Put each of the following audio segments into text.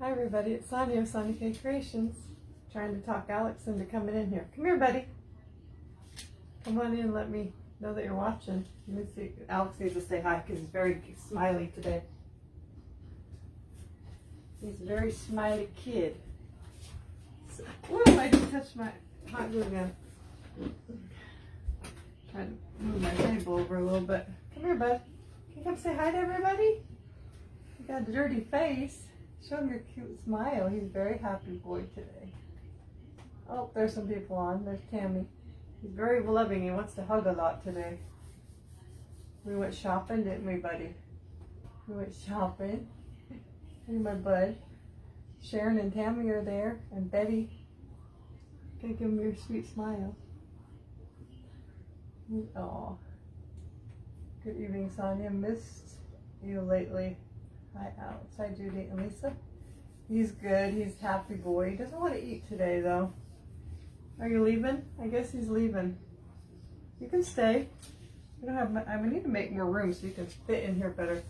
Hi everybody, it's Sonia of Sonia K Creations. Trying to talk Alex into coming in here. Come here, buddy. Come on in and let me know that you're watching. Let me see. Alex needs to say hi because he's very smiley today. He's a very smiley kid. So, whoa, I just touched my hot glue gun. Trying to move my table over a little bit. Come here, bud. Can you come say hi to everybody? You got a dirty face. Show him your cute smile. He's a very happy boy today. Oh, there's some people on. There's Tammy. He's very loving. He wants to hug a lot today. We went shopping, didn't we, buddy? We went shopping. Hey, my bud. Sharon and Tammy are there. And Betty. Can you give him your sweet smile? Oh. Good evening, Sonia. Missed you lately. Hi, Alex. Hi, Judy and Lisa. He's good. He's a happy boy. He doesn't want to eat today, though. Are you leaving? I guess he's leaving. You can stay. We don't have. I need to make more room so you can fit in here better.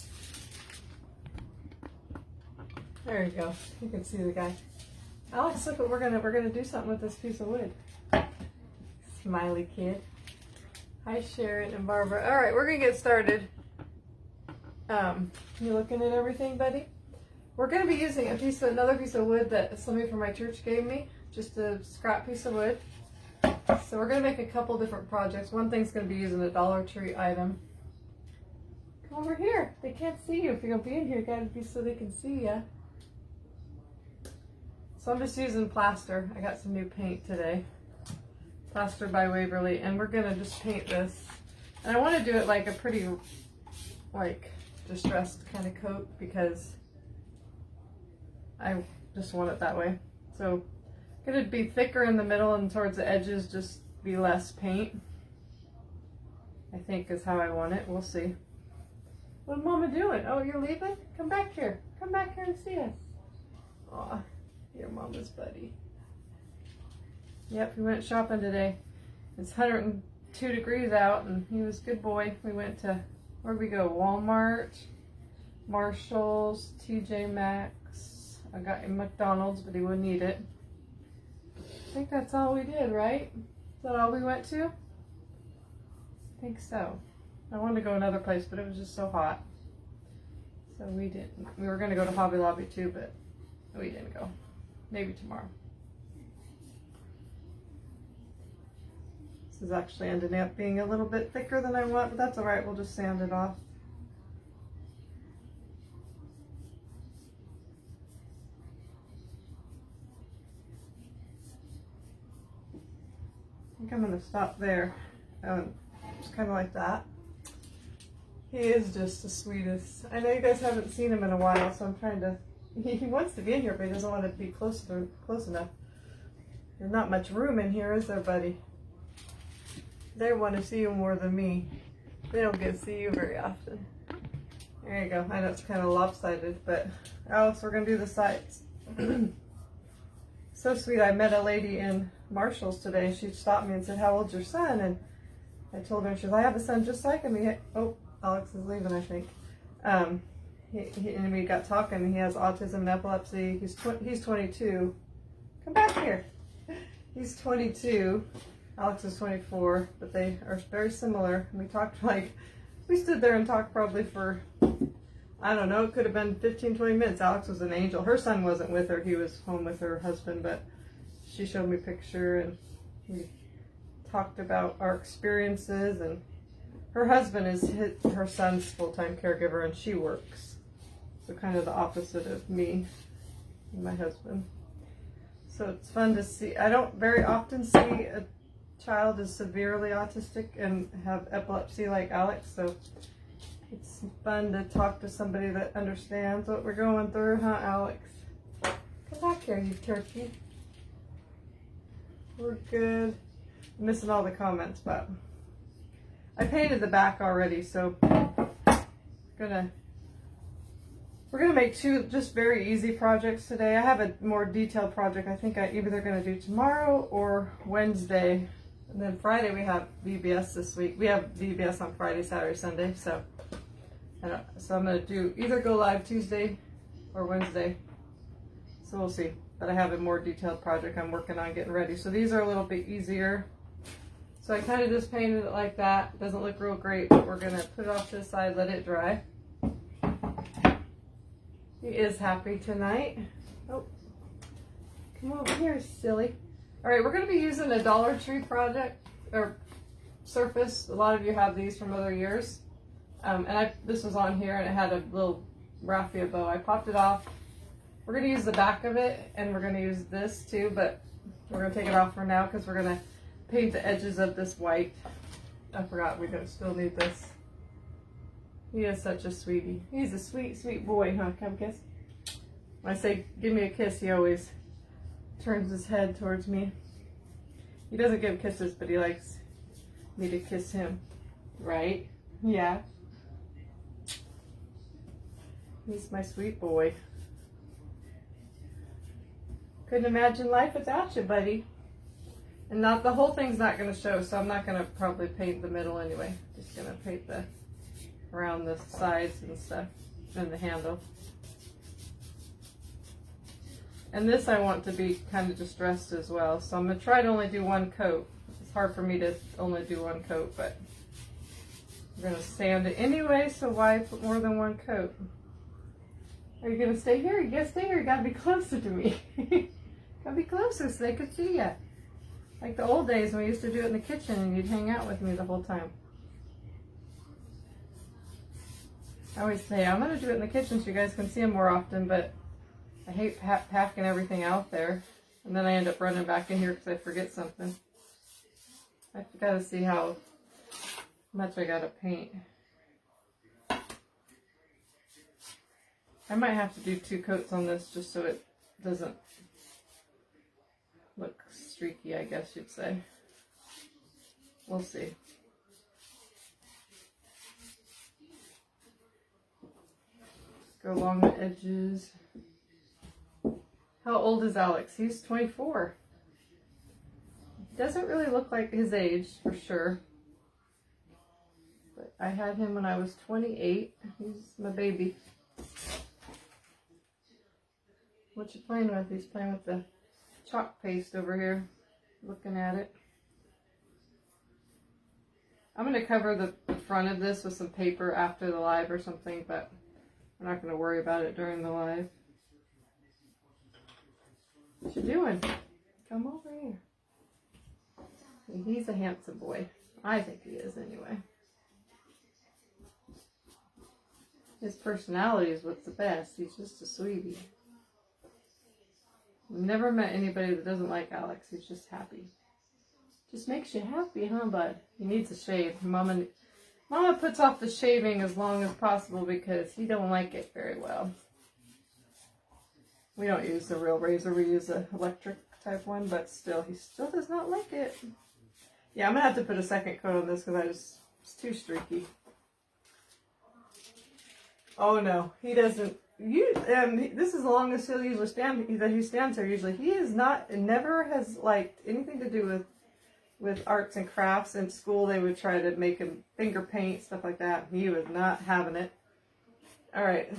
There you go. You can see the guy. Alex, look what we're gonna do something with this piece of wood. Smiley kid. Hi, Sharon and Barbara. All right, we're gonna get started. You looking at everything, buddy? We're going to be using another piece of wood that somebody from my church gave me, just a scrap piece of wood. So we're going to make a couple different projects. One thing's going to be using a Dollar Tree item. Come over here. They can't see you. If you're going to be in here, you got to be so they can see you. So I'm just using plaster. I got some new paint today. Plaster by Waverly, and we're going to just paint this. And I want to do it like a pretty, like, distressed kind of coat because I just want it that way. So gonna be thicker in the middle and towards the edges just be less paint, I think is how I want it. We'll see. What's Mama doing? Oh, you're leaving? Come back here. Come back here and see us. Aw, you're Mama's buddy. Yep, we went shopping today. It's 102 degrees out and he was a good boy. We went to, where'd we go? Walmart, Marshalls, TJ Maxx. I got him McDonald's, but he wouldn't eat it. I think that's all we did, right? Is that all we went to? I think so. I wanted to go another place, but it was just so hot. So we didn't. We were going to go to Hobby Lobby too, but we didn't go. Maybe tomorrow. This is actually ending up being a little bit thicker than I want, but that's all right. We'll just sand it off. I think I'm going to stop there. Just kind of like that. He is just the sweetest. I know you guys haven't seen him in a while, so I'm trying to... He wants to be in here, but he doesn't want to be close enough. There's not much room in here, is there, buddy? They want to see you more than me. They don't get to see you very often. There you go. I know it's kind of lopsided, but Alex, we're going to do the sides. So sweet. I met a lady in Marshall's today. She stopped me and said, "How old's your son?" And I told her, she said, "I have a son just like him." Oh, Alex is leaving, I think. And we got talking. He has autism and epilepsy. He's 22. Come back here. He's 22. Alex is 24, but they are very similar. And we talked we stood there and talked probably for, I don't know, it could have been 15, 20 minutes. Alex was an angel. Her son wasn't with her. He was home with her husband, but she showed me a picture and we talked about our experiences. And her husband is her son's full-time caregiver and she works. So kind of the opposite of me and my husband. So it's fun to see. I don't very often see a child is severely autistic and have epilepsy like Alex, so it's fun to talk to somebody that understands what we're going through, huh, Alex? Come back here, you turkey. We're good. I'm missing all the comments, but I painted the back already, so we're gonna make two just very easy projects today. I have a more detailed project I think I'm either gonna do tomorrow or Wednesday. And then Friday we have VBS this week. We have VBS on Friday, Saturday, Sunday. So I'm going to do either go live Tuesday or Wednesday. So we'll see. But I have a more detailed project I'm working on getting ready. So these are a little bit easier. So I kind of just painted it like that. Doesn't look real great, but we're going to put it off to the side, let it dry. He is happy tonight. Oh, come over here, silly. All right, we're going to be using a Dollar Tree project or surface. A lot of you have these from other years. And this was on here and it had a little raffia bow. I popped it off. We're going to use the back of it and we're going to use this too, but we're going to take it off for now because we're going to paint the edges of this white. I forgot we don't still need this. He is such a sweetie. He's a sweet, sweet boy, huh? Come kiss. When I say give me a kiss, he always turns his head towards me. He doesn't give kisses, but he likes me to kiss him. Right? Yeah. He's my sweet boy. Couldn't imagine life without you, buddy. And not the whole thing's not going to show, so I'm not going to probably paint the middle anyway. Just going to paint the around the sides and stuff and the handle. And this I want to be kind of distressed as well, so I'm going to try to only do one coat. It's hard for me to only do one coat, but I'm going to sand it anyway, so why put more than one coat? Are you going to stay here? You got to stay here. You got to be closer to me. Got to be closer so they could see you. Like the old days when we used to do it in the kitchen and you'd hang out with me the whole time. I always say, I'm going to do it in the kitchen so you guys can see them more often, but I hate packing everything out there. And then I end up running back in here because I forget something. I've got to see how much I got to paint. I might have to do 2 coats on this just so it doesn't look streaky, I guess you'd say. We'll see. Go along the edges. How old is Alex? He's 24. Doesn't really look like his age, for sure. But I had him when I was 28. He's my baby. What you playing with? He's playing with the chalk paste over here. Looking at it. I'm going to cover the front of this with some paper after the live or something, but we're not going to worry about it during the live. What you doing? Come over here. He's a handsome boy. I think he is anyway. His personality is what's the best. He's just a sweetie. Never met anybody that doesn't like Alex. He's just happy. Just makes you happy, huh, bud? He needs a shave. Mama puts off the shaving as long as possible because he don't like it very well. We don't use the real razor. We use the electric type one, but still, he still does not like it. Yeah, I'm going to have to put a second coat on this because it's too streaky. Oh, no. He doesn't. This is the longest he'll usually stand, that he stands here usually. He is not, never has liked anything to do with arts and crafts. In school, they would try to make him finger paint, stuff like that. He was not having it. All right.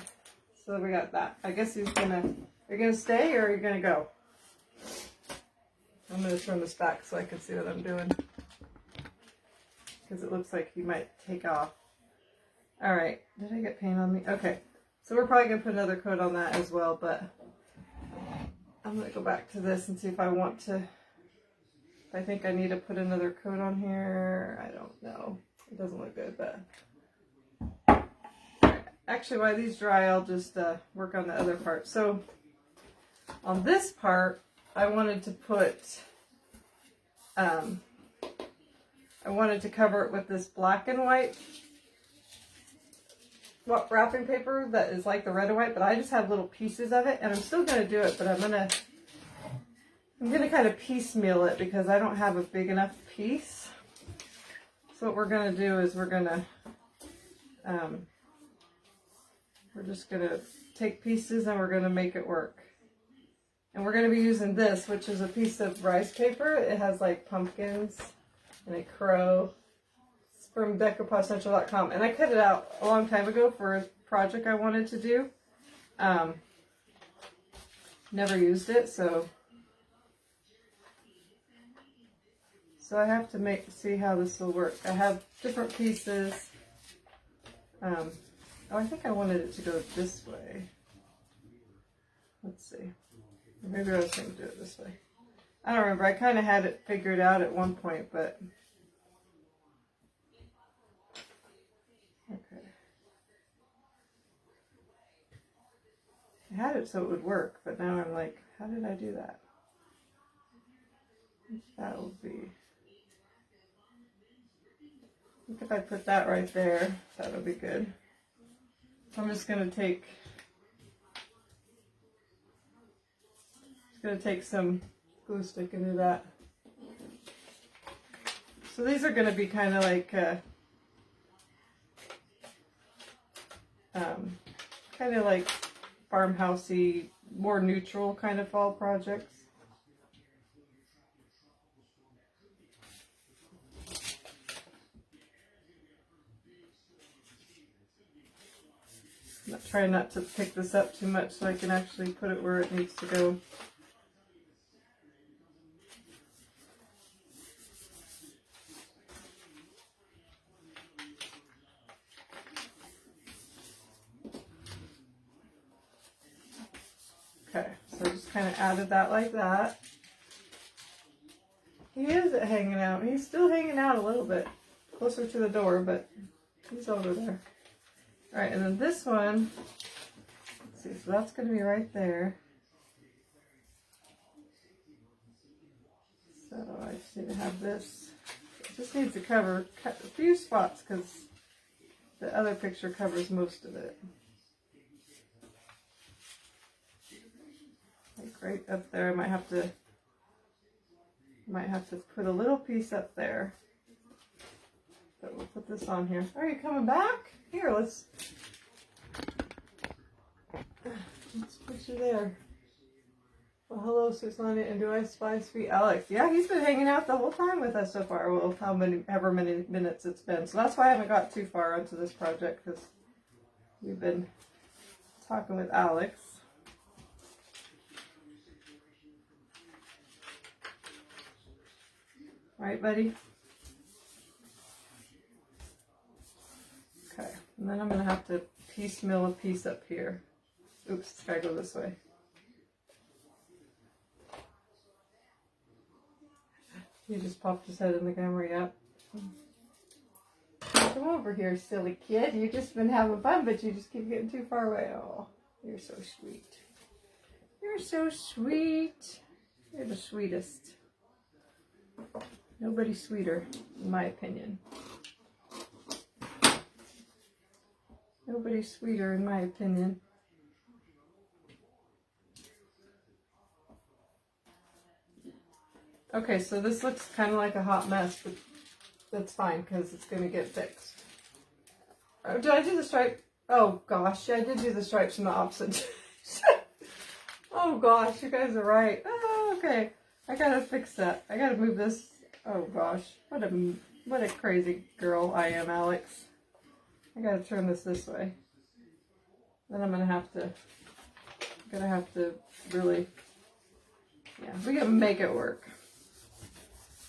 So we got that. I guess he's going to, are you going to stay or are you going to go? I'm going to turn this back so I can see what I'm doing. Because it looks like he might take off. All right. Did I get paint on me? Okay. So we're probably going to put another coat on that as well, but I'm going to go back to this and see if I want to, if I think I need to put another coat on here. I don't know. It doesn't look good, but actually while these dry, I'll just work on the other part. So on this part, I wanted to put, I wanted to cover it with this black and white wrapping paper that is like the red and white, but I just have little pieces of it, and I'm still going to do it, but I'm gonna kind of piecemeal it because I don't have a big enough piece. So what we're going to do is we're just going to take pieces and we're going to make it work. And we're going to be using this, which is a piece of rice paper. It has like pumpkins and a crow. From decorpostcentral.com, and I cut it out a long time ago for a project I wanted to do. never used it, so I have to see how this will work. I have different pieces. Oh, I think I wanted it to go this way. Let's see. Maybe I was going to do it this way. I don't remember. I kind of had it figured out at one point, but okay. I had it so it would work, but now I'm like, how did I do that? That would be. I think if I put that right there, that would be good. So I'm just going to take some glue stick into that. So these are going to be kind of like farmhousey, more neutral kind of fall projects. I'm trying not to pick this up too much so I can actually put it where it needs to go. Okay, so I just kind of added that like that. He is hanging out. He's still hanging out a little bit closer to the door, but he's over there. All right, and then this one, let's see, so that's going to be right there. So I just need to have this. It just needs to cover a few spots because the other picture covers most of it. Like right up there, I might have to put a little piece up there. But we'll put this on here. Are you coming back? Here, let's put you there. Well, hello, Susanna, and do I spy sweet Alex? Yeah, he's been hanging out the whole time with us so far. Well, however many minutes it's been. So that's why I haven't got too far into this project, because we've been talking with Alex. Right, buddy? Okay, and then I'm going to have to piecemeal a piece up here. Oops, it's got to go this way. He just popped his head in the camera, yep. Come over here, silly kid. You've just been having fun, but you just keep getting too far away. Oh, you're so sweet. You're so sweet. You're the sweetest. Nobody's sweeter, in my opinion. Nobody's sweeter, in my opinion. Okay, so this looks kind of like a hot mess, but that's fine because it's going to get fixed. Oh, did I do the stripe? Oh gosh, yeah, I did do the stripes from the opposite. Oh gosh, you guys are right. Oh, okay, I gotta fix that. I gotta move this. Oh gosh, what a crazy girl I am, Alex. I gotta turn this way. Then I'm gonna have to really, yeah, we can make it work.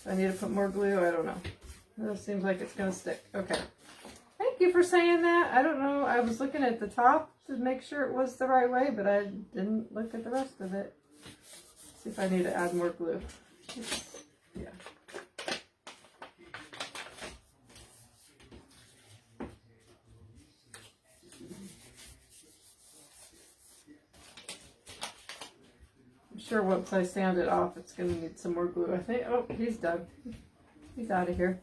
I need to put more glue. I don't know. It seems like it's gonna stick. Okay. Thank you for saying that. I don't know. I was looking at the top to make sure it was the right way, but I didn't look at the rest of it. See if I need to add more glue. Yeah. I'm sure once I sand it off, it's going to need some more glue. I think, oh, he's done. He's out of here.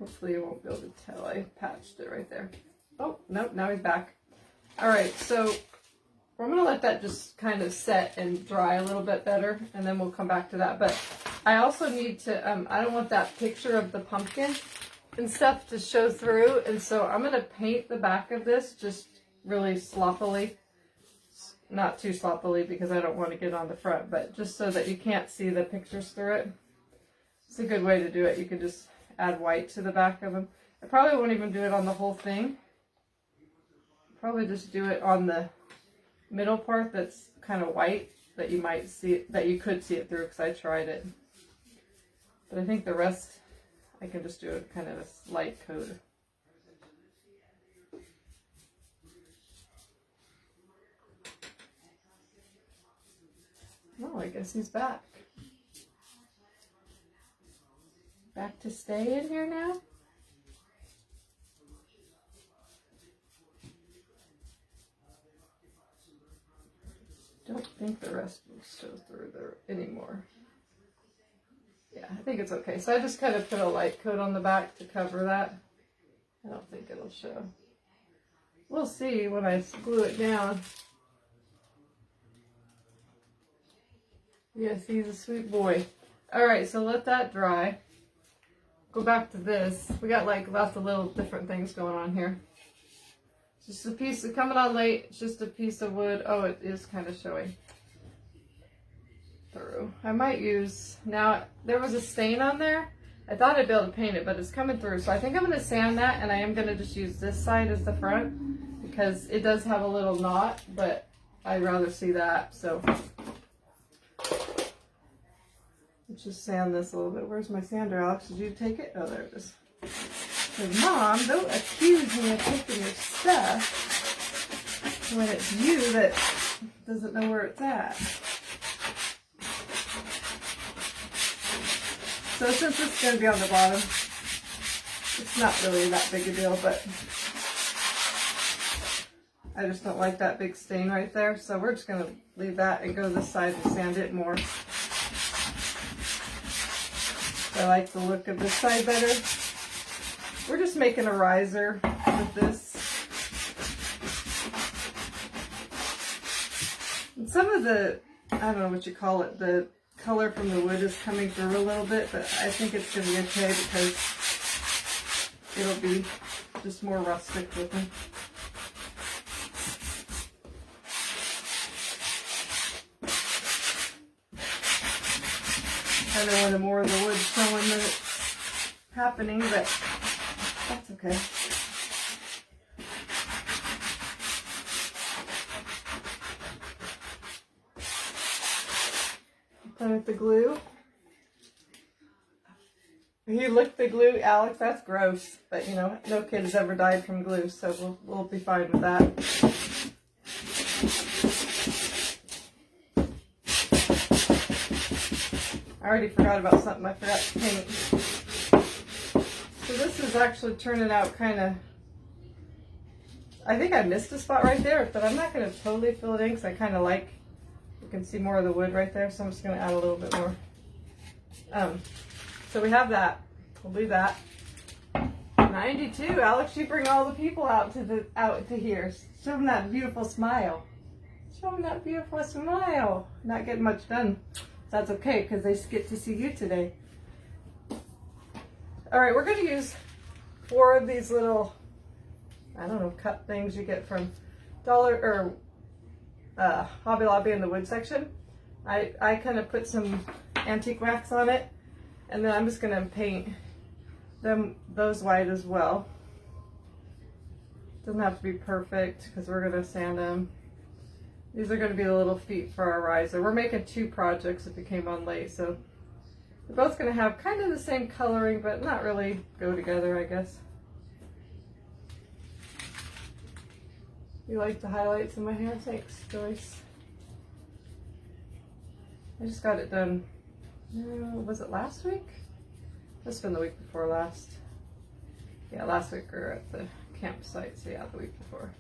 Hopefully you won't be able to tell. I patched it right there. Oh, nope, now he's back. All right, so we're going to let that just kind of set and dry a little bit better, and then we'll come back to that. But I also need to, I don't want that picture of the pumpkin and stuff to show through, and so I'm going to paint the back of this just really sloppily. Not too sloppily because I don't want to get on the front, but just so that you can't see the pictures through it. It's a good way to do it. You could just add white to the back of them. I probably won't even do it on the whole thing. Probably just do it on the middle part that's kind of white that you might see, that you could see it through because I tried it. But I think the rest, I can just do a kind of a light coat. Oh, I guess he's back. Back to stay in here now? Don't think the rest will show through there anymore. Yeah, I think it's okay. So I just kind of put a light coat on the back to cover that. I don't think it'll show. We'll see when I glue it down. Yes, he's a sweet boy. Alright, so let that dry. Go back to this. We got like lots of little different things going on here. Just a piece of, coming on late, it's just a piece of wood. Oh, it is kind of showing through. I might use, now there was a stain on there. I thought I'd be able to paint it, but it's coming through. So I think I'm going to sand that, and I am going to just use this side as the front because it does have a little knot, but I'd rather see that. So let's just sand this a little bit. Where's my sander, Alex? Did you take it? Oh, there it is. Because Mom, don't accuse me of taking your stuff when it's you that doesn't know where it's at. So since it's going to be on the bottom, it's not really that big a deal, but I just don't like that big stain right there. So we're just going to leave that and go this side and sand it more. I like the look of this side better. We're just making a riser with this. And some of the, I don't know what you call it, the color from the wood is coming through a little bit, but I think it's going to be okay because it'll be just more rustic looking. I don't want more of the wood showing that it's happening, but that's okay. Done with the glue. You licked the glue, Alex. That's gross, but you know, no kid has ever died from glue, so we'll be fine with that. I already forgot about something I forgot to paint. So this is actually turning out kind of, I think I missed a spot right there, but I'm not going to totally fill it in because I kind of like, you can see more of the wood right there, so I'm just going to add a little bit more. So we have that. We'll do that. 92, Alex, you bring all the people out to here. Show them that beautiful smile. Show them that beautiful smile. Not getting much done. That's okay because they get to see you today. All right, we're going to use 4 of these little, I don't know, cup things you get from Hobby Lobby in the wood section. I kind of put some antique wax on it, and then I'm just going to paint those white as well. Doesn't have to be perfect because we're going to sand them. These are going to be the little feet for our riser. We're making 2 projects if you came on late, so they're both going to have kind of the same coloring, but not really go together, I guess. You like the highlights in my hair? Thanks, Joyce. I just got it done, was it last week? This has been the week before last. Yeah, last week we were at the campsite, so yeah, the week before.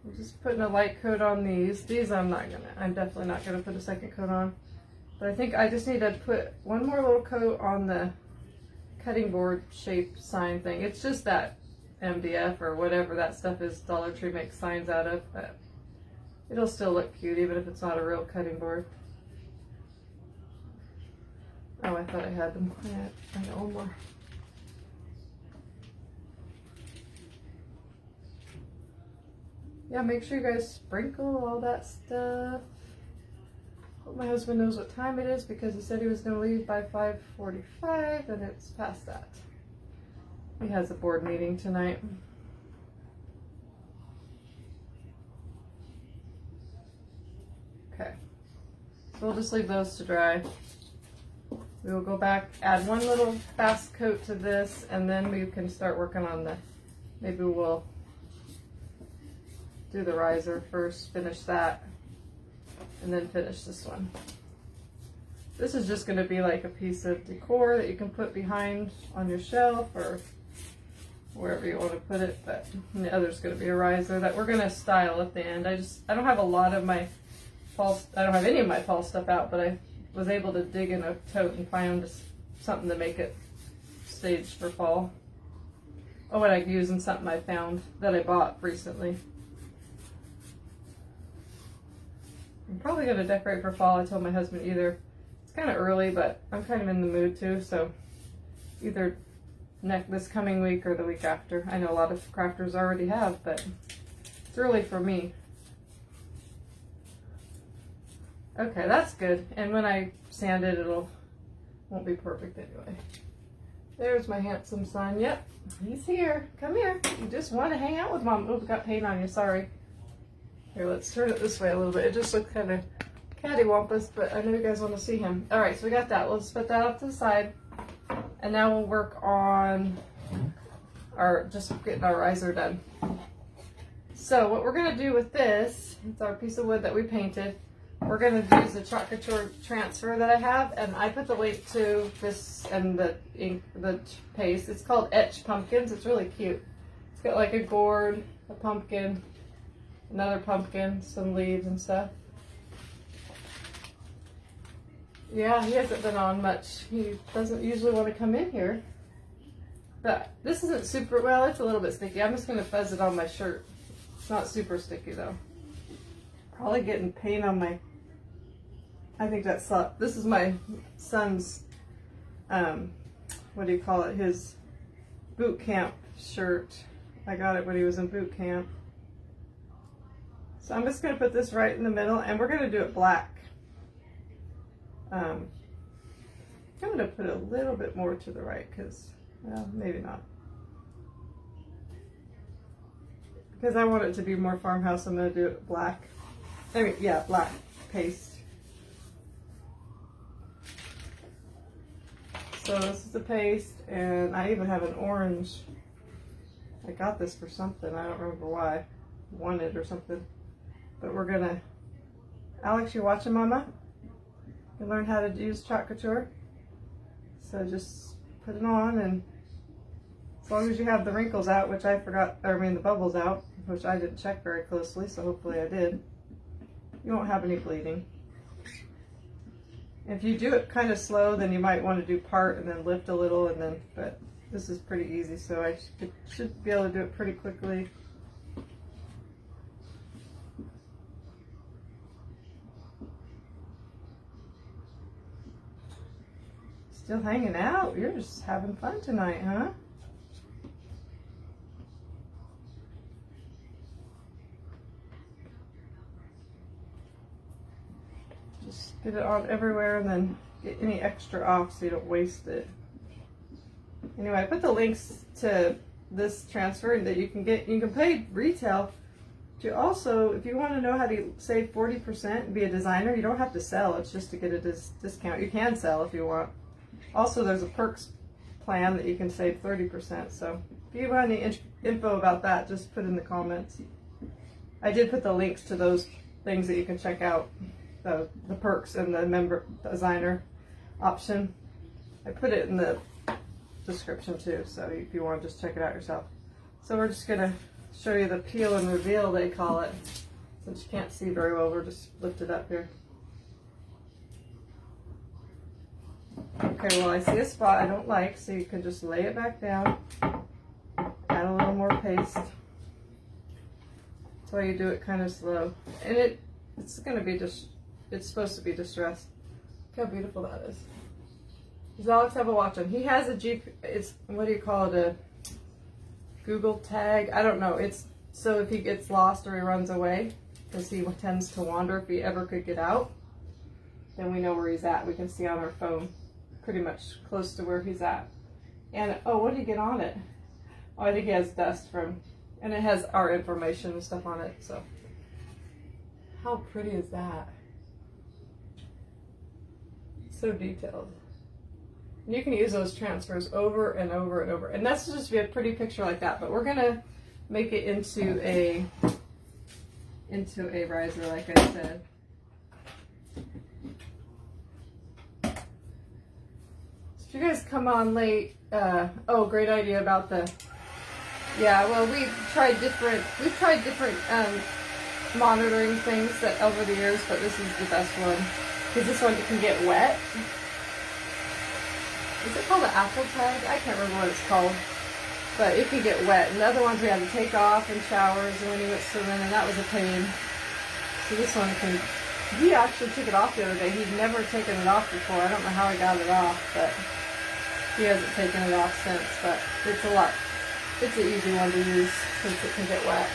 I'm just putting a light coat on these. These I'm definitely not gonna put a second coat on. But I think I just need to put one more little coat on the cutting board shaped sign thing. It's just that MDF or whatever that stuff is Dollar Tree makes signs out of, but it'll still look cute even if it's not a real cutting board. Oh, I thought I had them. I got one more. Yeah, make sure you guys sprinkle all that stuff. Hope my husband knows what time it is because he said he was going to leave by 5:45 and it's past that. He has a board meeting tonight. Okay, so we'll just leave those to dry. We will go back, add one little fast coat to this, and then we can start working on the, maybe we'll do the riser first, finish that, and then finish this one. This is just going to be like a piece of decor that you can put behind on your shelf or wherever you want to put it, but the other's going to be a riser that we're going to style at the end. I don't have a lot of my fall, I don't have any of my fall stuff out, but I was able to dig in a tote and find something to make it staged for fall. Oh, what I could use in something I found that I bought recently. I'm probably going to decorate for fall. I told my husband either, it's kind of early, but I'm kind of in the mood too, so either this coming week or the week after. I know a lot of crafters already have, but it's early for me. Okay, that's good. And when I sand it, won't be perfect anyway. There's my handsome son. Yep, he's here. Come here. You just want to hang out with Mom. Oh, got paint on you. Sorry. Here, let's turn it this way a little bit. It just looks kind of cattywampus, but I know you guys want to see him. All right, so we got that. Let's put that off to the side. And now we'll work on just getting our riser done. So what we're going to do with this, it's our piece of wood that we painted. We're going to use the Chalk Couture transfer that I have, and I put the link to this and the ink, the paste. It's called Etch Pumpkins. It's really cute. It's got like a gourd, a pumpkin, another pumpkin, some leaves and stuff. Yeah, he hasn't been on much. He doesn't usually want to come in here. But this isn't super, well, it's a little bit sticky. I'm just going to fuzz it on my shirt. It's not super sticky though. Probably getting paint on my, I think that's, this is my son's, what do you call it, his boot camp shirt. I got it when he was in boot camp. So I'm just going to put this right in the middle, and we're going to do it black. I'm going to put a little bit more to the right because, well, maybe not. Because I want it to be more farmhouse, I'm going to do it black. I mean, yeah, black paste. So this is the paste, and I even have an orange. I got this for something. I don't remember why. Wanted or something. But we're going to... Alex, you watching, Mama? You learn how to use Chalk Couture. So just put it on, and as long as you have the wrinkles out, which I forgot, I mean the bubbles out, which I didn't check very closely, so hopefully I did. You won't have any bleeding. If you do it kind of slow, then you might want to do part and then lift a little, and then, but this is pretty easy, so I should be able to do it pretty quickly. Still hanging out? You're just having fun tonight, huh? Just get it on everywhere and then get any extra off so you don't waste it. Anyway, I put the links to this transfer that you can get. You can pay retail. But you also, if you want to know how to save 40% and be a designer, you don't have to sell. It's just to get a discount. You can sell if you want. Also, there's a perks plan that you can save 30%. So if you want any info about that, just put in the comments. I did put the links to those things that you can check out, the perks and the member designer option. I put it in the description too, so if you want to just check it out yourself. So we're just going to show you the peel and reveal, they call it. Since you can't see very well, we'll just lift it up here. Okay, well I see a spot I don't like, so you can just lay it back down, add a little more paste. That's why you do it kind of slow. And it's going to be just, it's supposed to be distressed. Look how beautiful that is. Does Alex have a watch on? He has a it's, what do you call it, a Google tag? I don't know. It's so if he gets lost or he runs away, because he tends to wander if he ever could get out, then we know where he's at. We can see on our phone pretty much close to where he's at. And, oh, what did he get on it? Oh, I think he has dust from, and it has our information and stuff on it, so. How pretty is that? so detailed. And you can use those transfers over and over and over. And that's just be a pretty picture like that. But we're gonna make it into a riser, like I said. So if you guys come on late, oh, great idea about the, yeah, well, we've tried different monitoring things that over the years, but this is the best one because this one can get wet. Is it called an apple tag? I can't remember what it's called, but it can get wet. And the other ones we had to take off in showers and when he went swimming, and that was a pain. So this one can, he actually took it off the other day. He'd never taken it off before. I don't know how he got it off, but he hasn't taken it off since. But it's it's an easy one to use since it can get wet.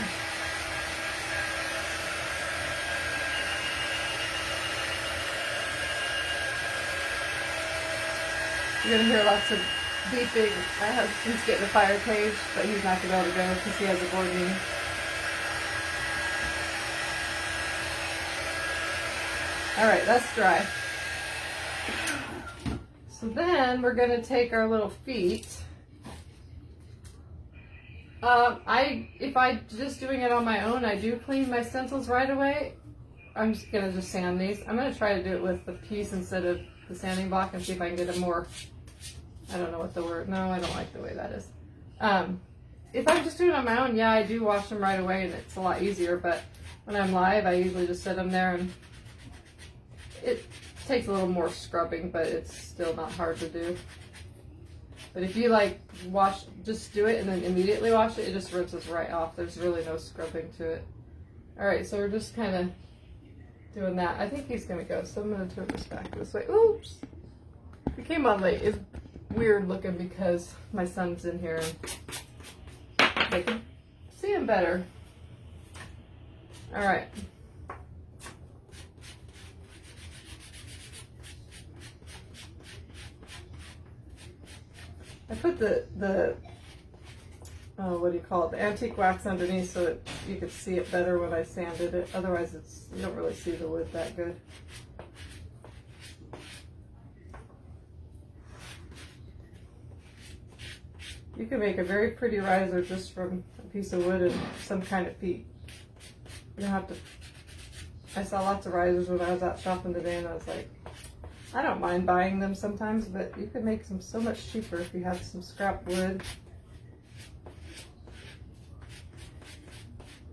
You're going to hear lots of beeping. My husband's getting a fire cage, but he's not going to be able to go because he has a board meeting. Alright, that's dry. So then we're going to take our little feet. If I'm just doing it on my own, I do clean my stencils right away. I'm just going to just sand these. I'm going to try to do it with the piece instead of the sanding block and see if I can get a more, I don't know what the word, no, I don't like the way that is. If I'm just doing it on my own, yeah, I do wash them right away and it's a lot easier, but when I'm live, I usually just set them there and it takes a little more scrubbing, but it's still not hard to do. But if you like just do it and then immediately wash it, it just rinses right off. There's really no scrubbing to it. Alright, so we're just kind of doing that. I think he's going to go, so I'm going to turn this back this way. Oops! We came on late. It's weird looking because my son's in here and they can see him better. Alright. I put the what do you call it? The antique wax underneath so that you could see it better when I sanded it. Otherwise, you don't really see the wood that good. You can make a very pretty riser just from a piece of wood and some kind of feet. You don't have to. I saw lots of risers when I was out shopping today, and I was like, I don't mind buying them sometimes, but you could make them so much cheaper if you have some scrap wood.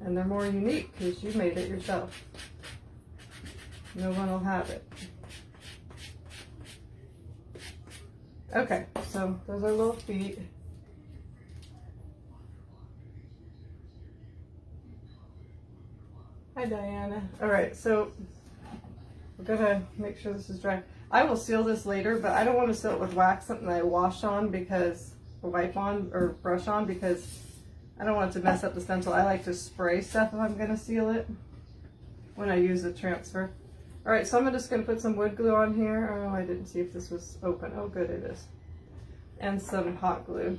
And they're more unique because you made it yourself. No one will have it. Okay, so those are little feet. Hi, Diana. All right, so we're gonna make sure this is dry. I will seal this later, but I don't want to seal it with wax, something that I wash on because, or wipe on, or brush on, because I don't want it to mess up the stencil. I like to spray stuff if I'm gonna seal it when I use the transfer. All right, so I'm just gonna put some wood glue on here. Oh, I didn't see if this was open. Oh, good, it is. And some hot glue.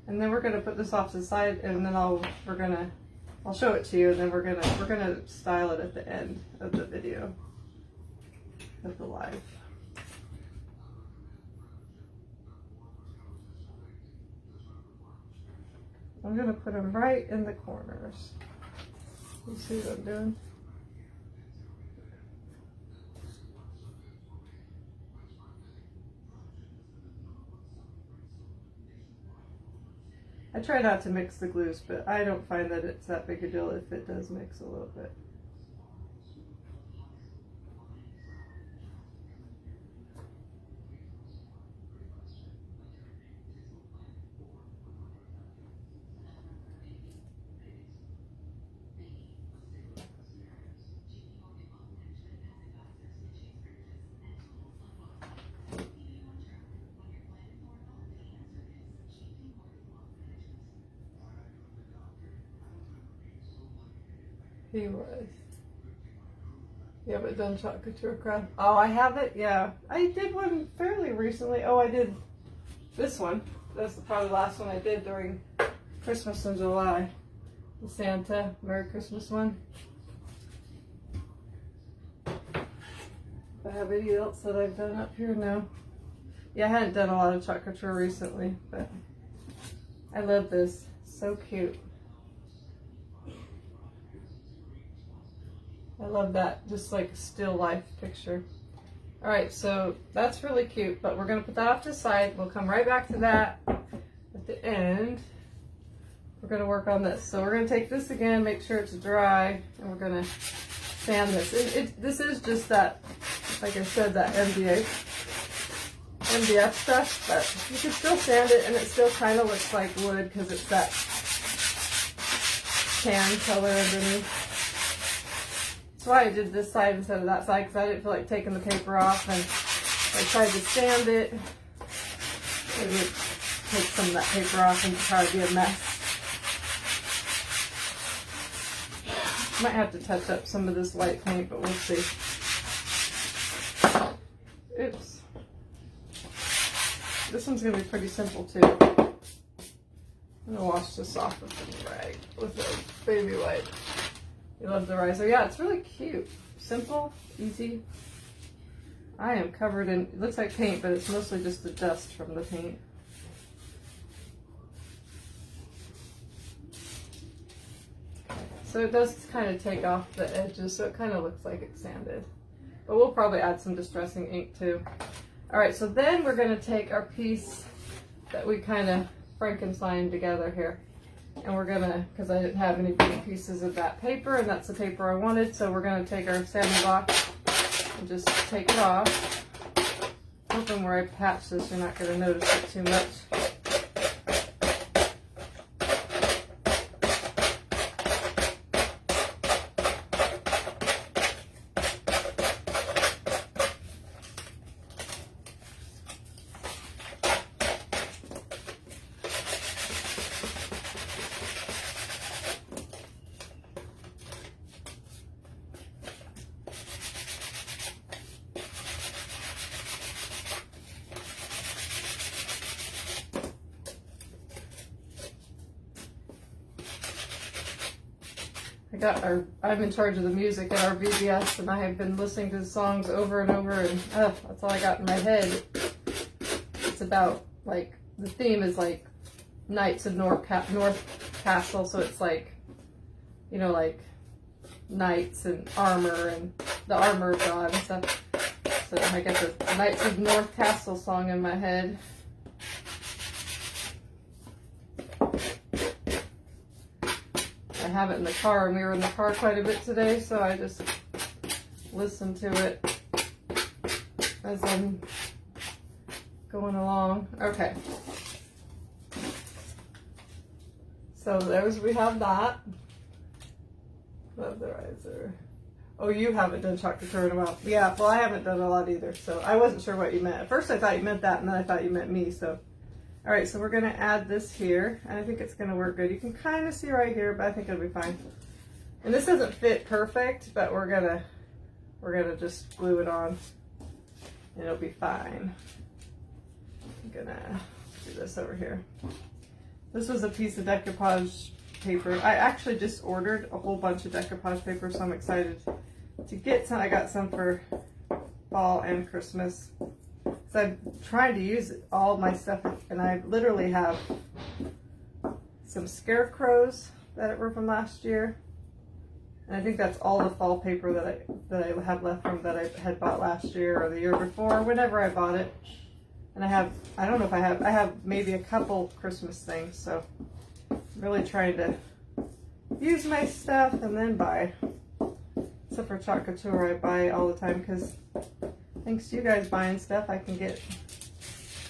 And then we're gonna put this off to the side, and then I'll show it to you, and then we're gonna style it at the end of the video, of the live. I'm gonna put them right in the corners. You see what I'm doing? I try not to mix the glues, but I don't find that it's that big a deal if it does mix a little bit. He was. You haven't done chocolate to a craft? Oh, I have it? Yeah. I did one fairly recently. Oh, I did this one. That's probably the last one I did during Christmas in July. The Santa Merry Christmas one. I have anything else that I've done up here? No. Yeah, I hadn't done a lot of chocolate recently, but I love this. So cute. I love that, just like a still life picture. All right, so that's really cute, but we're gonna put that off to the side. We'll come right back to that at the end. We're gonna work on this. So we're gonna take this again, make sure it's dry, and we're gonna sand this. This is just that, like I said, that MDF stuff, but you can still sand it and it still kind of looks like wood because it's that tan color underneath. That's why I did this side instead of that side, because I didn't feel like taking the paper off, and I tried to sand it. It would take some of that paper off and probably be a mess. Might have to touch up some of this white paint, but we'll see. Oops. This one's gonna be pretty simple too. I'm gonna wash this off with a rag, with a baby wipe. You love the riser. Yeah, it's really cute. Simple, easy. I am covered in, it looks like paint, but it's mostly just the dust from the paint. So it does kind of take off the edges, so it kind of looks like it's sanded. But we'll probably add some distressing ink too. All right, so then we're gonna take our piece that we kind of Frankenstein together here. And we're gonna, because I didn't have any big pieces of that paper, and that's the paper I wanted, so we're gonna take our sanding block and just take it off. Hoping where I patch this, you're not gonna notice it too much. I'm in charge of the music at our VBS, and I have been listening to the songs over and over, and that's all I got in my head. It's about, like, the theme is like Knights of North Castle, so it's like, you know, like knights and armor and the armor of God and stuff. So I get the Knights of North Castle song in my head. I have it in the car, and we were in the car quite a bit today, so I just listened to it as I'm going along. Okay. So we have that. Love the riser. Oh, you haven't done chocolate in a while. Yeah, well, I haven't done a lot either, so I wasn't sure what you meant. At first I thought you meant that, and then I thought you meant me, so. All right, so we're gonna add this here, and I think it's gonna work good. You can kind of see right here, but I think it'll be fine. And this doesn't fit perfect, but we're gonna just glue it on, and it'll be fine. I'm gonna do this over here. This was a piece of decoupage paper. I actually just ordered a whole bunch of decoupage paper, so I'm excited to get some. I got some for fall and Christmas. So I'm trying to use all my stuff, and I literally have some scarecrows that were from last year, and I think that's all the fall paper that I have left from that I had bought last year or the year before, whenever I bought it. And I don't know if I have maybe a couple Christmas things, so I'm really trying to use my stuff and then buy. Except for chocolate couture, I buy all the time because thanks to you guys buying stuff, I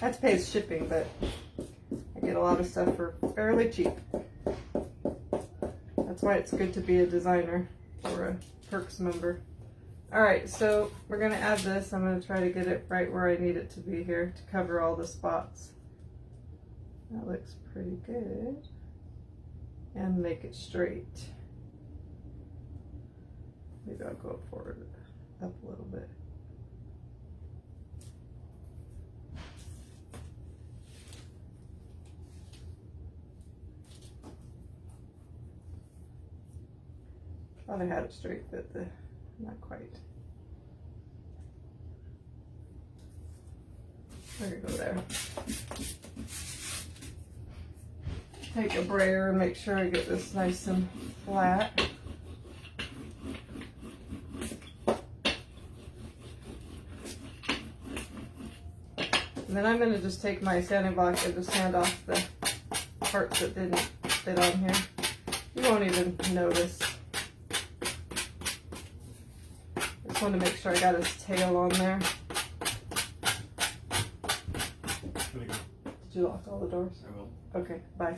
have to pay shipping, but I get a lot of stuff for fairly cheap. That's why it's good to be a designer or a Perks member. All right, so we're gonna add this. I'm gonna try to get it right where I need it to be here to cover all the spots. That looks pretty good. And make it straight. Maybe I'll go up a little bit. Thought I had it straight, but not quite. There you go there. Take a brayer and make sure I get this nice and flat. And then I'm going to just take my sanding block and just sand off the parts that didn't fit on here. You won't even notice. Just want to make sure I got his tail on there. Did you lock all the doors? I will. Okay, bye.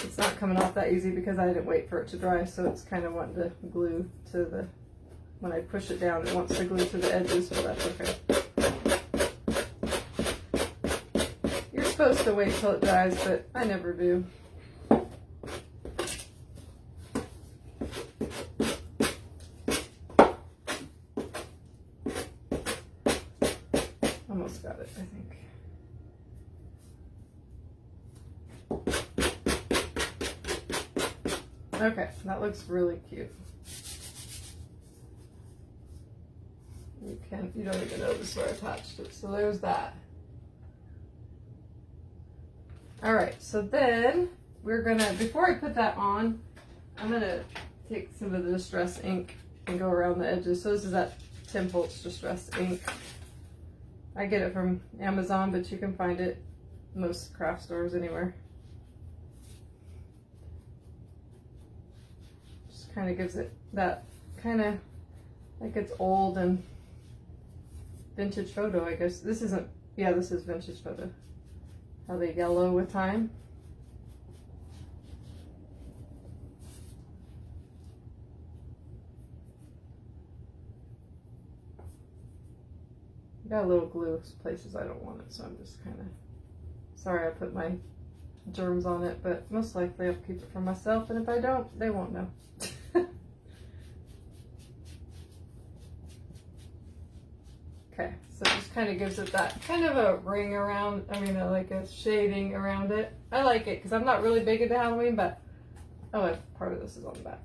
It's not coming off that easy because I didn't wait for it to dry, so it's kind of wanting to glue to the, when I push it down, it wants to glue to the edges, so that's okay. You're supposed to wait till it dries, but I never do. Almost got it, I think. Okay, that looks really cute. You don't even notice where I attached it, so there's that. All right, so then we're gonna, before I put that on, I'm gonna take some of the Distress ink and go around the edges. So this is that 10 volts Distress ink. I get it from Amazon, but you can find it most craft stores anywhere. Just kind of gives it that kind of like it's old and vintage photo, I guess. This isn't, yeah, this is vintage photo. How they yellow with time. Got a little glue places I don't want it, so I'm just kind of sorry I put my germs on it, but most likely I'll keep it for myself, and if I don't, they won't know. Okay, so it just kind of gives it that kind of a ring around, I mean, like a shading around it. I like it because I'm not really big into Halloween, but, oh, part of this is on the back.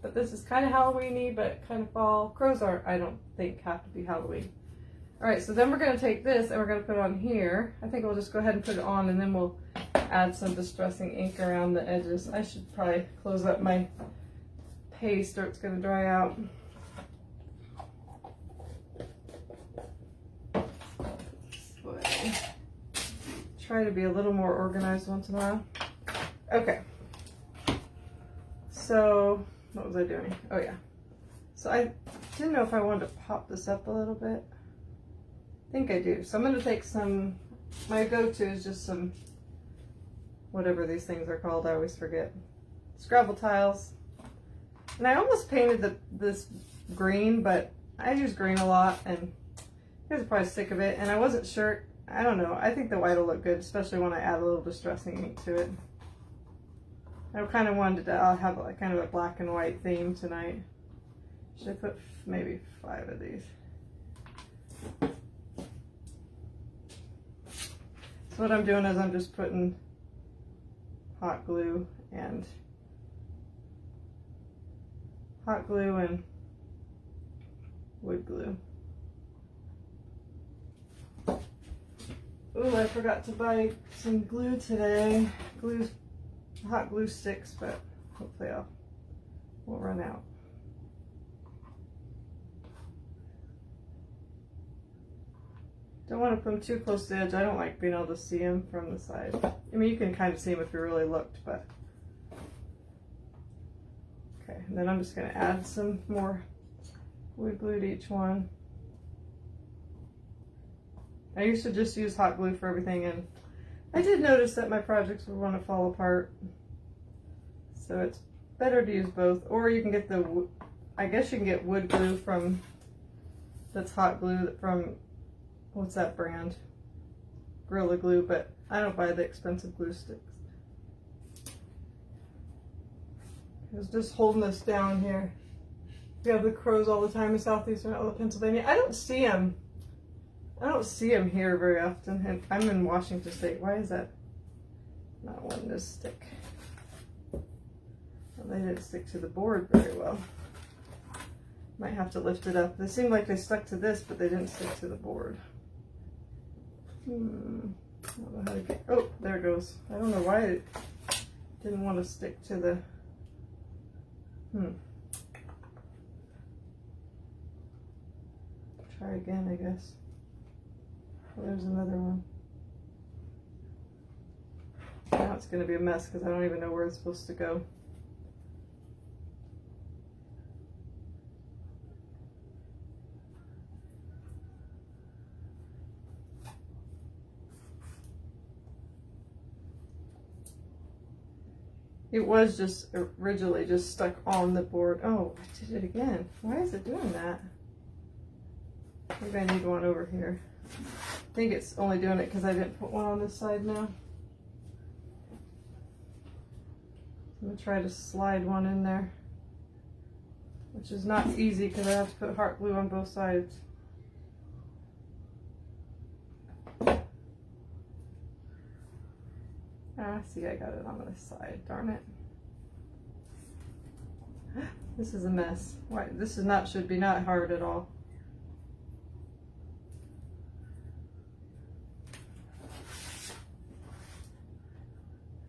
But this is kind of Halloween-y, but kind of fall. Crows aren't, I don't think, have to be Halloween. All right, so then we're going to take this and we're going to put it on here. I think we'll just go ahead and put it on, and then we'll add some distressing ink around the edges. I should probably close up my paste or it's going to dry out. Try to be a little more organized once in a while. Okay. So, what was I doing? Oh yeah. So I didn't know if I wanted to pop this up a little bit. I think I do. So I'm going to take some, my go-to is just some, whatever these things are called, I always forget. Scrabble tiles. And I almost painted this green, but I use green a lot and you guys are probably sick of it. And I wasn't sure, I don't know. I think the white will look good, especially when I add a little distressing ink to it. I kind of wanted to have like kind of a black and white theme tonight. Should I put maybe 5 of these? So what I'm doing is I'm just putting hot glue and wood glue. Ooh, I forgot to buy some glue today. Hot glue sticks, but hopefully won't run out. Don't want to put them too close to the edge. I don't like being able to see them from the side. I mean, you can kind of see them if you really looked, but. Okay, and then I'm just going to add some more wood glue to each one. I used to just use hot glue for everything, and I did notice that my projects would want to fall apart. So it's better to use both, or you can get I guess you can get wood glue that's hot glue from, what's that brand? Gorilla Glue, but I don't buy the expensive glue sticks. I was just holding this down here. We have the crows all the time in southeastern Pennsylvania. I don't see them. I don't see them here very often. And I'm in Washington State. Why is that not wanting to stick? Well, they didn't stick to the board very well. Might have to lift it up. They seem like they stuck to this, but they didn't stick to the board. I don't know how to get. Oh, there it goes. I don't know why it didn't want to stick to the. Try again, I guess. Oh, there's another one. Now it's going to be a mess because I don't even know where it's supposed to go. It was just originally just stuck on the board. Oh, I did it again. Why is it doing that? Maybe I need one over here. I think it's only doing it because I didn't put one on this side now. I'm going to try to slide one in there, which is not easy because I have to put heart glue on both sides. Ah, see, I got it on this side. Darn it. This is a mess. Why? This is not, should be not hard at all.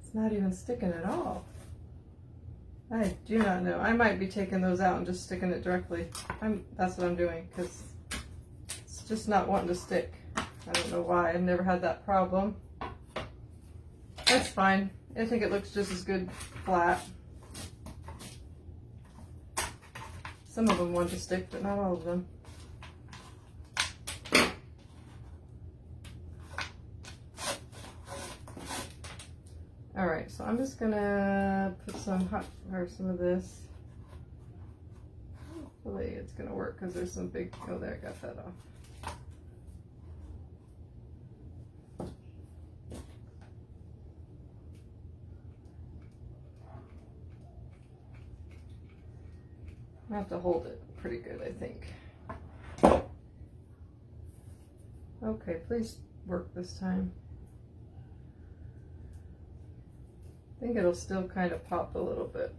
It's not even sticking at all. I do not know. I might be taking those out and just sticking it directly. That's what I'm doing because it's just not wanting to stick. I don't know why. I've never had that problem. That's fine. I think it looks just as good flat. Some of them want to stick, but not all of them. All right, so I'm just gonna put some some of this. Hopefully it's gonna work because there's some big. Oh, there, I got that off. I have to hold it pretty good, I think. Okay, please work this time. I think it'll still kind of pop a little bit.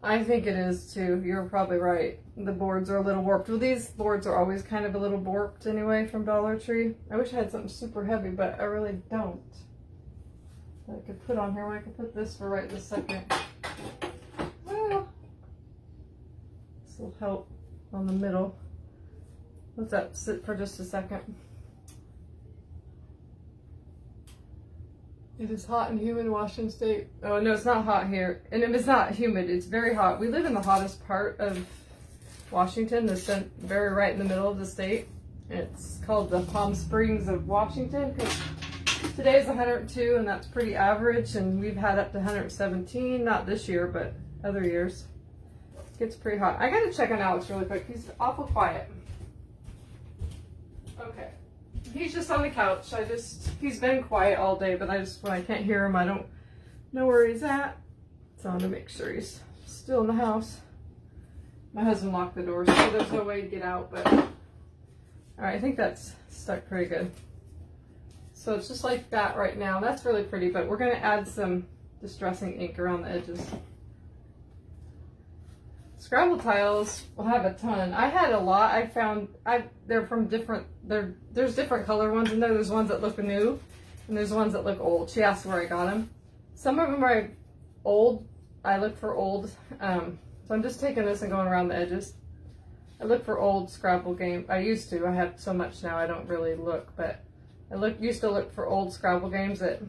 I think it is too. You're probably right. The boards are a little warped. Well, these boards are always kind of a little warped anyway from Dollar Tree. I wish I had something super heavy, but I really don't. I could put on here. I could put this for right this second. Well, this will help on the middle. Let that sit for just a second. It is hot and humid in Washington State. Oh no, it's not hot here. And if it's not humid, it's very hot. We live in the hottest part of Washington, very right in the middle of the state. It's called the Palm Springs of Washington because today's 102 and that's pretty average, and we've had up to 117, not this year, but other years. It gets pretty hot. I gotta check on Alex really quick. He's awful quiet. Okay. He's just on the couch. He's been quiet all day, but when I can't hear him, I don't know where he's at. So I want to make sure he's still in the house. My husband locked the door, so there's no way to get out, but all right, I think that's stuck pretty good. So it's just like that right now. That's really pretty, but we're going to add some distressing ink around the edges. Scrabble tiles will have a ton. I had a lot. I found they're from different. There's different color ones in there. There's ones that look new, and there's ones that look old. She asked where I got them. Some of them are old. I look for old. So I'm just taking this and going around the edges. I look for old Scrabble game. I used to. I have so much now. I don't really look, but I used to look for old Scrabble games at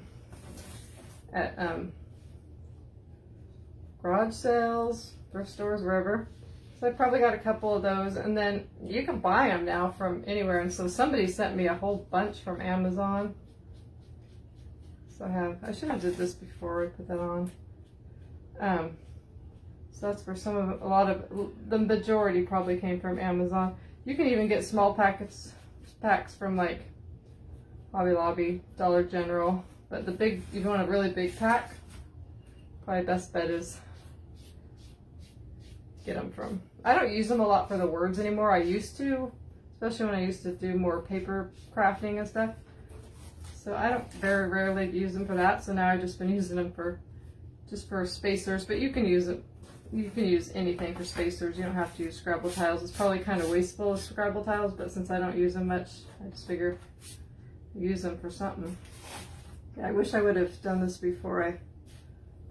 garage sales, thrift stores, wherever. So I probably got a couple of those, and then you can buy them now from anywhere. And so somebody sent me a whole bunch from Amazon. So I should have did this before I put that on. So that's for a lot of the majority probably came from Amazon. You can even get small packs from like Hobby Lobby, Dollar General. But the big, if you want a really big pack, probably best bet is get them from. I don't use them a lot for the words anymore. I used to, especially when I used to do more paper crafting and stuff. So I don't very rarely use them for that. So now I've just been using them for just for spacers. But you can use it. You can use anything for spacers. You don't have to use Scrabble tiles. It's probably kind of wasteful of Scrabble tiles, but since I don't use them much, I just figured use them for something. Yeah, I wish I would have done this before I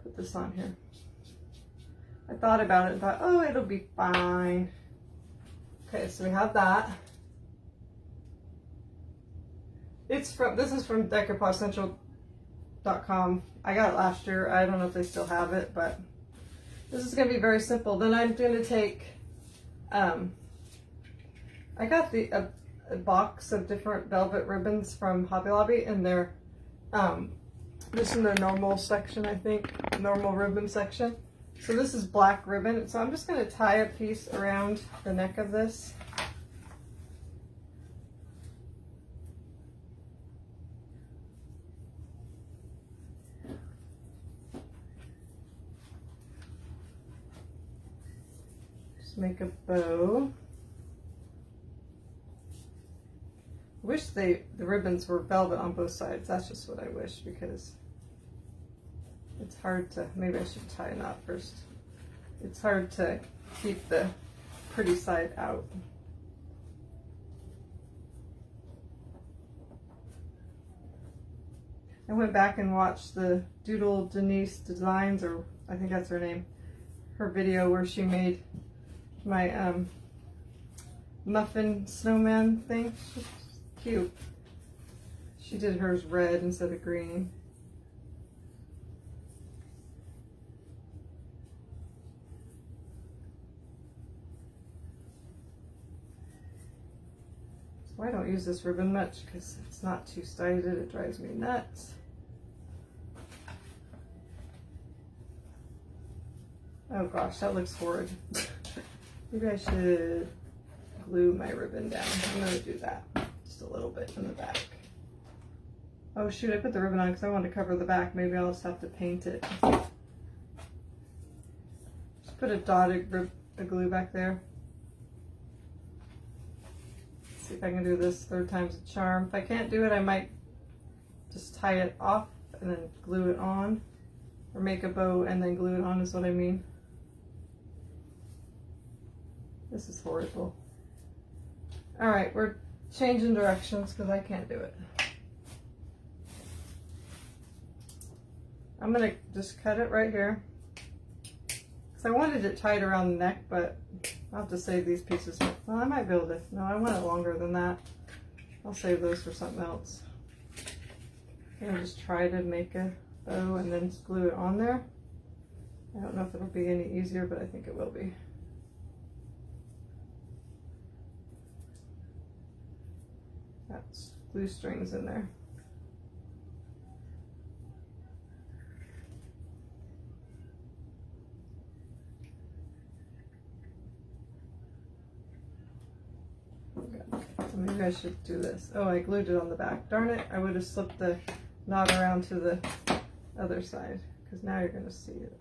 put this on here. I thought about it and thought, oh, it'll be fine. Okay, so we have that. This is from DecorPodCentral.com. I got it last year. I don't know if they still have it, but this is gonna be very simple. Then I'm gonna take, I got a box of different velvet ribbons from Hobby Lobby, and they're just in the normal section, I think, normal ribbon section. So this is black ribbon. So I'm just gonna tie a piece around the neck of this. Make a bow. I wish the ribbons were velvet on both sides. That's just what I wish, because it's hard to, maybe I should tie a knot first. It's hard to keep the pretty side out. I went back and watched the Doodle Denise Designs, or I think that's her name, her video where she made my muffin snowman thing. She's cute. She did hers red instead of green. So I don't use this ribbon much because it's not two-sided. It drives me nuts. Oh gosh, that looks horrid. Maybe I should glue my ribbon down. I'm going to do that just a little bit in the back. Oh shoot, I put the ribbon on because I wanted to cover the back. Maybe I'll just have to paint it. Just put a dotted glue back there. See if I can do this 3rd time's a charm. If I can't do it, I might just tie it off and then glue it on. Or make a bow and then glue it on is what I mean. This is horrible. All right, we're changing directions because I can't do it. I'm gonna just cut it right here. Because I wanted it tied around the neck, but I'll have to save these pieces. Well, I might be able to, no, I want it longer than that. I'll save those for something else. I'm gonna just try to make a bow and then glue it on there. I don't know if it'll be any easier, but I think it will be. That's glue strings in there. Okay. So maybe I should do this. Oh, I glued it on the back. Darn it, I would have slipped the knot around to the other side, because now you're going to see it.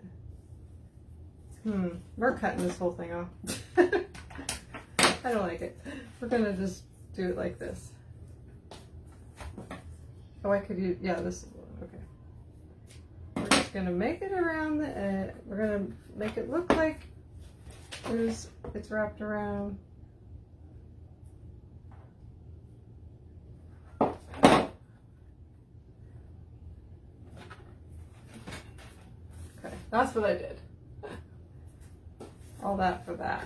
We're cutting this whole thing off. I don't like it. We're going to just do it like this. Oh, I could use, yeah, this is, okay. We're just gonna make it around the, we're gonna make it look like it's wrapped around. Okay, that's what I did. All that for that.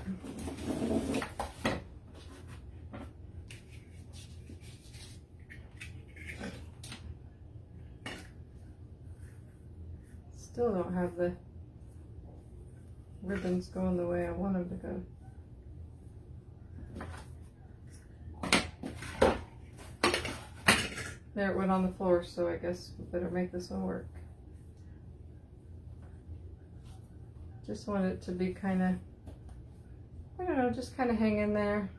Still don't have the ribbons going the way I want them to go. There, it went on the floor, so I guess we better make this one work. Just want it to be kind of, I don't know, just kind of hang in there.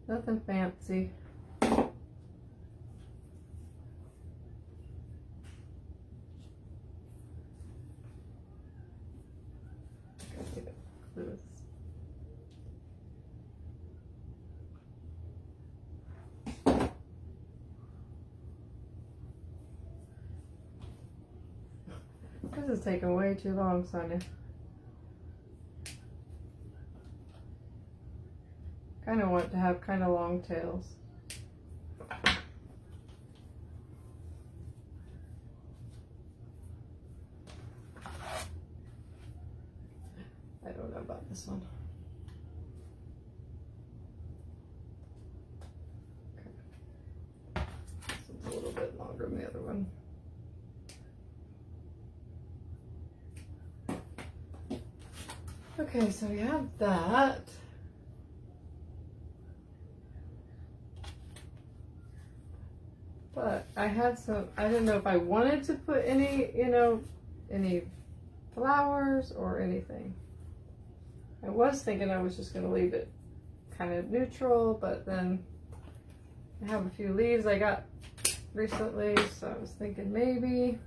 Nothing fancy. This is taking way too long, Sonia. Kind of want to have kind of long tails. I don't know about this one. Okay. This one's a little bit longer than the other one. Okay, so we have that. But I had some, I didn't know if I wanted to put any, you know, any flowers or anything. I was thinking I was just going to leave it kind of neutral, but then I have a few leaves I got recently, so I was thinking maybe.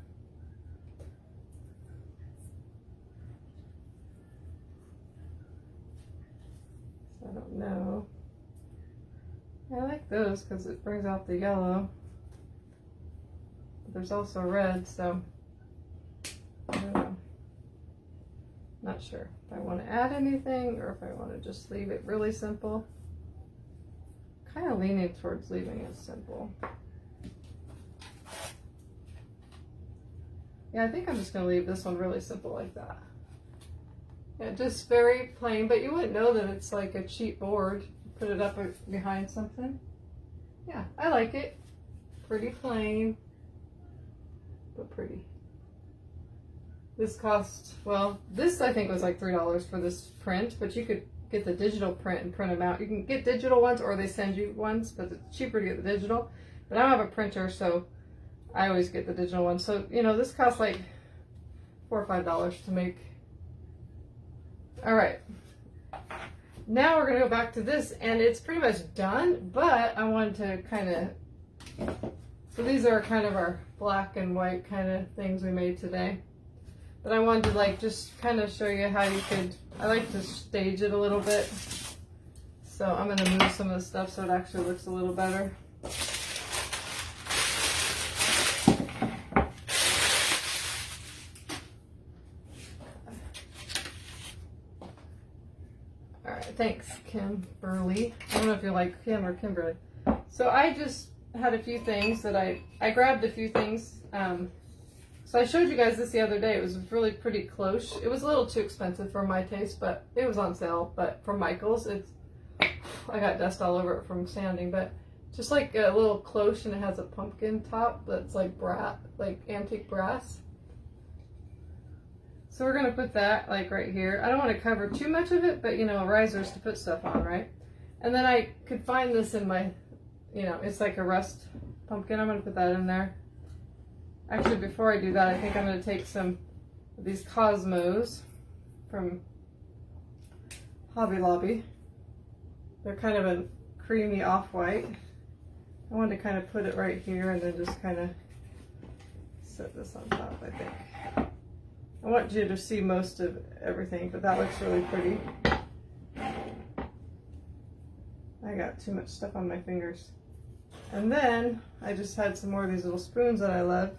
I don't know. I like those because it brings out the yellow. But there's also red, so I don't know. Not sure if I want to add anything or if I want to just leave it really simple. Kind of leaning towards leaving it simple. Yeah, I think I'm just going to leave this one really simple like that. Yeah, just very plain, but you wouldn't know that it's like a cheap board. Put it up behind something. Yeah, I like it. Pretty plain, but pretty. This cost, well, this I think was like $3 for this print, but you could get the digital print and print them out. You can get digital ones or they send you ones, but it's cheaper to get the digital. But I don't have a printer, so I always get the digital one. So, you know, this costs like $4 or $5 to make. All right, now we're gonna go back to this, and it's pretty much done, but I wanted to kind of, so these are kind of our black and white kind of things we made today. But I wanted to like just kind of show you how you could, I like to stage it a little bit. So I'm gonna move some of the stuff so it actually looks a little better. Thanks, Kimberly. I don't know if you like Kim or Kimberly. So I just had a few things that I grabbed a few things. So I showed you guys this the other day. It was really pretty close. It was a little too expensive for my taste, but it was on sale. But from Michael's, I got dust all over it from sanding. But just like a little cloche, and it has a pumpkin top that's like antique brass. So we're gonna put that like right here. I don't want to cover too much of it, but you know, risers to put stuff on, right? And then I could find this in my, you know, it's like a rust pumpkin. I'm gonna put that in there. Actually, before I do that, I think I'm gonna take some of these Cosmos from Hobby Lobby. They're kind of a creamy off-white. I wanted to kind of put it right here and then just kind of set this on top, I think. I want you to see most of everything, but that looks really pretty. I got too much stuff on my fingers. And then I just had some more of these little spoons that I love.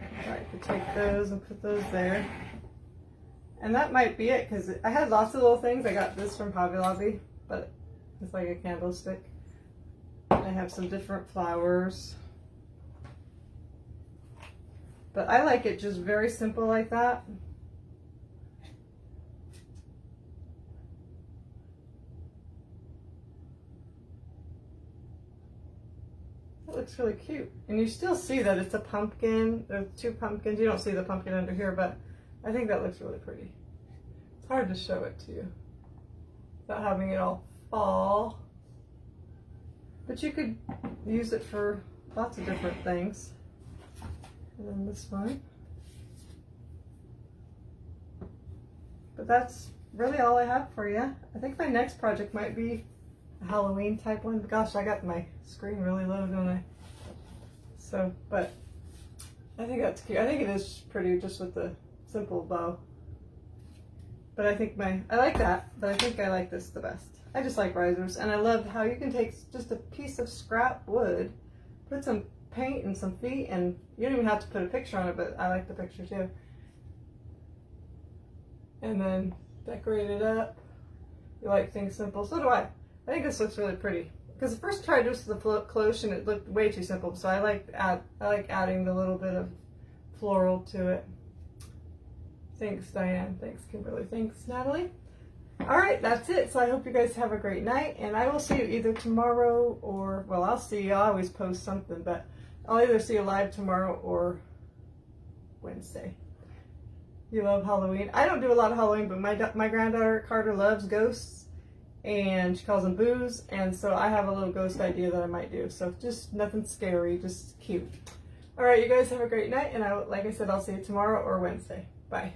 I could take those and put those there. And that might be it, because I had lots of little things. I got this from Hobby Lobby, but it's like a candlestick. I have some different flowers. But I like it just very simple like that. That looks really cute. And you still see that it's a pumpkin. There's two pumpkins. You don't see the pumpkin under here, but I think that looks really pretty. It's hard to show it to you without having it all fall. But you could use it for lots of different things. And then this one. But that's really all I have for you. I think my next project might be a Halloween type one. Gosh, I got my screen really low, don't I? So, but I think that's cute. I think it is pretty just with the simple bow. But I think I like that, but I think I like this the best. I just like risers, and I love how you can take just a piece of scrap wood, put some paint and some feet, and you don't even have to put a picture on it, but I like the picture too. And then decorate it up. You like things simple, so do I. I think this looks really pretty. Because the first tried just the cloche and it looked way too simple, so I like adding the little bit of floral to it. Thanks, Diane. Thanks, Kimberly. Thanks, Natalie. All right, that's it. So I hope you guys have a great night, and I will see you either tomorrow or, well, I'll see you. I always post something, but I'll either see you live tomorrow or Wednesday. You love Halloween. I don't do a lot of Halloween, but my granddaughter Carter loves ghosts, and she calls them boos, and so I have a little ghost idea that I might do. So just nothing scary, just cute. All right, you guys have a great night, and like I said, I'll see you tomorrow or Wednesday. Bye.